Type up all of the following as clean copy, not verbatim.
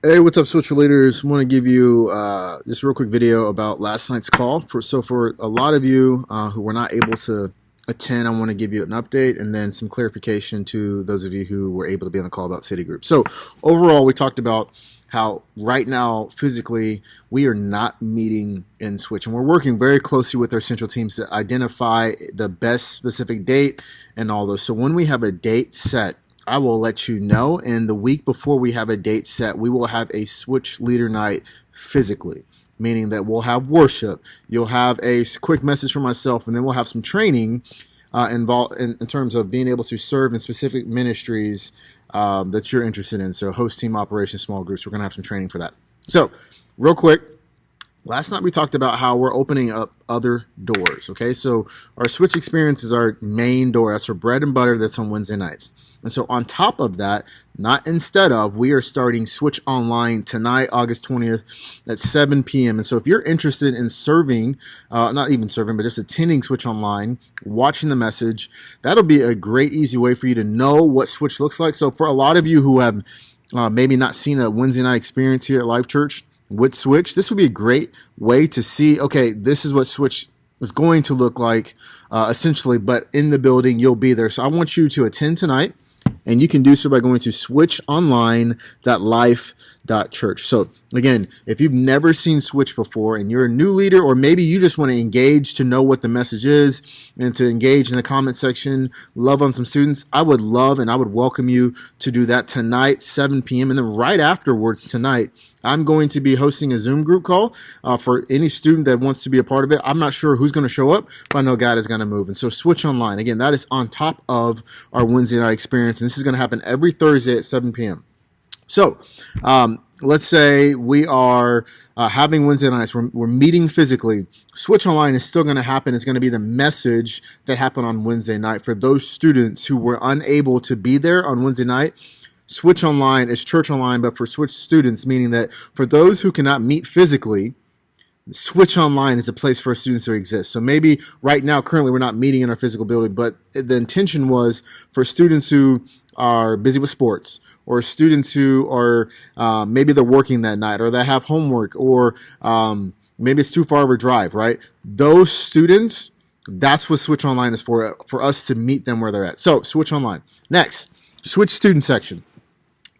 Hey, what's up, social leaders? Want to give you just a real quick video about last night's call. For a lot of you who were not able to attend, I want to give you an update and then some clarification to those of you who were able to be on the call about City Group. So overall, we talked about how right now physically we are not meeting in Switch, and we're working very closely with our central teams to identify the best specific date and all those. So when we have a date set, I will let you know. And the week before we have a date set, we will have a Switch Leader Night physically, meaning that we'll have worship. You'll have a quick message from myself, and then we'll have some training involved in terms of being able to serve in specific ministries that you're interested in. So host team operations, small groups, we're going to have some training for that. So real quick, last night we talked about how we're opening up other doors, okay? So our Switch experience is our main door. That's our bread and butter that's on Wednesday nights. And so on top of that, not instead of, we are starting Switch Online tonight, August 20th at 7 p.m. And so if you're interested in serving, not even serving, but just attending Switch Online, watching the message, that'll be a great, easy way for you to know what Switch looks like. So for a lot of you who have maybe not seen a Wednesday night experience here at Life Church with Switch, this would be a great way to see, okay, this is what Switch is going to look like essentially, but in the building, you'll be there. So I want you to attend tonight. And you can do so by going to switchonline.life.church. So again, if you've never seen Switch before and you're a new leader, or maybe you just want to engage to know what the message is and to engage in the comment section, love on some students, I would love and I would welcome you to do that tonight, 7 p.m. And then right afterwards tonight, I'm going to be hosting a Zoom group call for any student that wants to be a part of it. I'm not sure who's going to show up, but I know God is going to move. And so Switch Online, again, that is on top of our Wednesday night experience. And this is going to happen every Thursday at 7 p.m. So let's say we are having Wednesday nights. We're meeting physically. Switch Online is still going to happen. It's going to be the message that happened on Wednesday night for those students who were unable to be there on Wednesday night. Switch Online is church online, but for Switch students, meaning that for those who cannot meet physically, Switch Online is a place for students to exist. So maybe right now, currently, we're not meeting in our physical building, but the intention was for students who are busy with sports, or students who are maybe they're working that night, or they have homework, or maybe it's too far of a drive, right? Those students, that's what Switch Online is for us to meet them where they're at. So Switch Online. Next, Switch student section.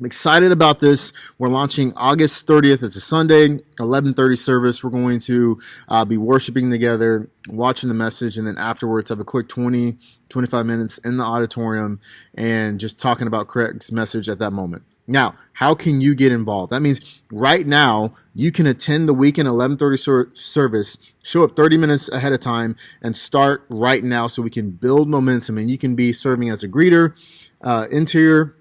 I'm excited about this. We're launching August 30th. It's a Sunday, 11:30 service. We're going to be worshiping together, watching the message, and then afterwards have a quick 20, 25 minutes in the auditorium and just talking about Craig's message at that moment. Now, how can you get involved? That means right now you can attend the weekend 11:30 service, show up 30 minutes ahead of time, and start right now so we can build momentum. And you can be serving as a greeter, interior,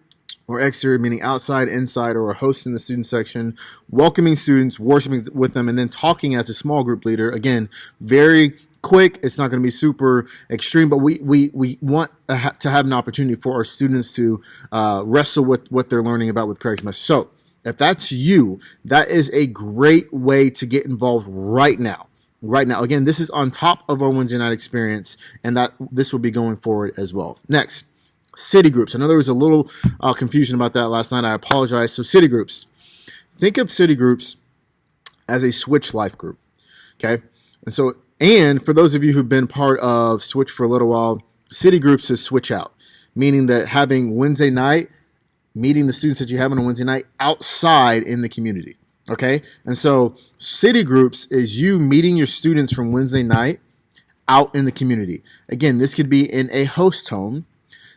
or exterior, meaning outside, inside, or a host in the student section, welcoming students, worshiping with them, and then talking as a small group leader. Again, very quick. It's not going to be super extreme, but we want to have an opportunity for our students to wrestle with what they're learning about with Craig's message. So if that's you, that is a great way to get involved right now. Right now. Again, this is on top of our Wednesday night experience, and that this will be going forward as well. Next. City groups. I know there was a little confusion about that last night. I apologize. So city groups. Think of city groups as a Switch life group. Okay. And for those of you who've been part of Switch for a little while, city groups is switch out, meaning that having Wednesday night, meeting the students that you have on a Wednesday night outside in the community. Okay. And so city groups is you meeting your students from Wednesday night out in the community. Again, this could be in a host home.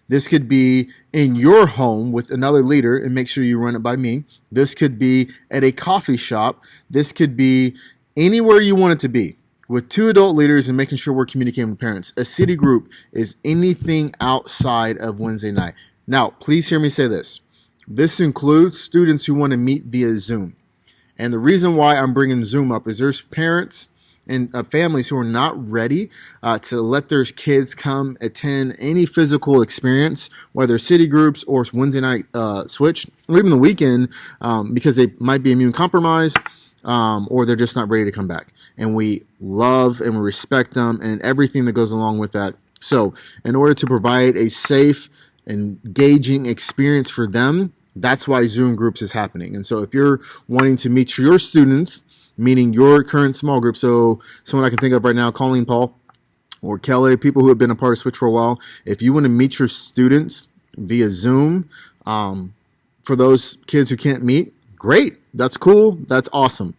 This could be in your home with another leader, and make sure you run it by me. This could be at a coffee shop. This could be anywhere you want it to be with two adult leaders and making sure we're communicating with parents. A city group is anything outside of Wednesday night. Now, please hear me say this. This includes students who want to meet via Zoom. And the reason why I'm bringing Zoom up is there's parents and families who are not ready to let their kids come attend any physical experience, whether city groups or Wednesday night Switch, or even the weekend, because they might be immune compromised or they're just not ready to come back. And we love and we respect them and everything that goes along with that. So in order to provide a safe, engaging experience for them, That's why Zoom groups is happening. And so if you're wanting to meet your students, meaning your current small group, so someone I can think of right now, Colleen, Paul, or Kelly, people who have been a part of Switch for a while, if you want to meet your students via Zoom, for those kids who can't meet, great. That's cool. That's awesome.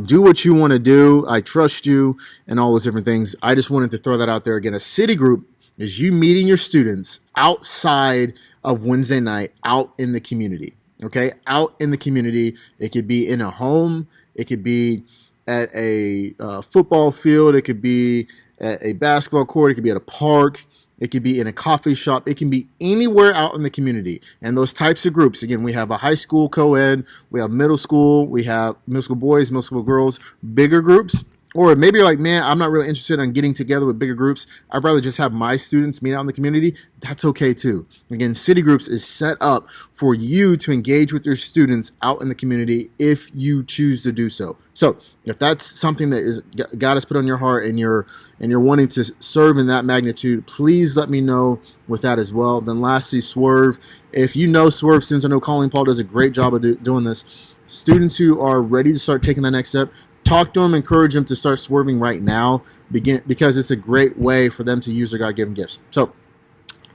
Do what you want to do. I trust you and all those different things. I just wanted to throw that out there again. A city group is you meeting your students outside of Wednesday night, out in the community. Okay, out in the community. It could be in a home. It could be at a football field. It could be at a basketball court. It could be at a park. It could be in a coffee shop. It can be anywhere out in the community. And those types of groups, again, we have a high school co-ed, we have middle school, we have middle school boys, middle school girls, bigger groups. Or maybe you're like, man, I'm not really interested in getting together with bigger groups. I'd rather just have my students meet out in the community. That's okay too. Again, City Groups is set up for you to engage with your students out in the community if you choose to do so. So if that's something that is God has put on your heart and you're wanting to serve in that magnitude, please let me know with that as well. Then lastly, Swerve. If you know Swerve students, I know Colleen Paul does a great job of doing this. Students who are ready to start taking that next step, talk to them, encourage them to start swerving right now, because it's a great way for them to use their God-given gifts. So,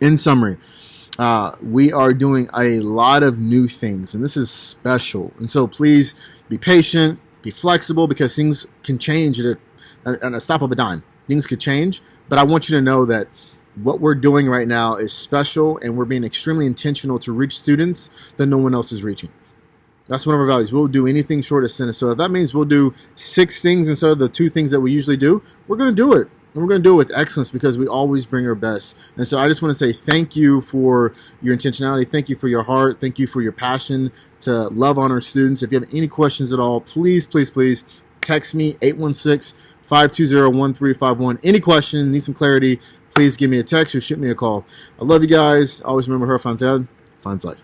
in summary, we are doing a lot of new things, and this is special. And so please be patient, be flexible, because things can change at a stop of a dime. Things could change, but I want you to know that what we're doing right now is special, and we're being extremely intentional to reach students that no one else is reaching. That's one of our values. We'll do anything short of sin. So if that means we'll do 6 things instead of the 2 things that we usually do, we're going to do it. And we're going to do it with excellence because we always bring our best. And so I just want to say thank you for your intentionality. Thank you for your heart. Thank you for your passion to love on our students. If you have any questions at all, please, please, please text me 816-520-1351. Any question, need some clarity, please give me a text or shoot me a call. I love you guys. Always remember, her finds out, finds life.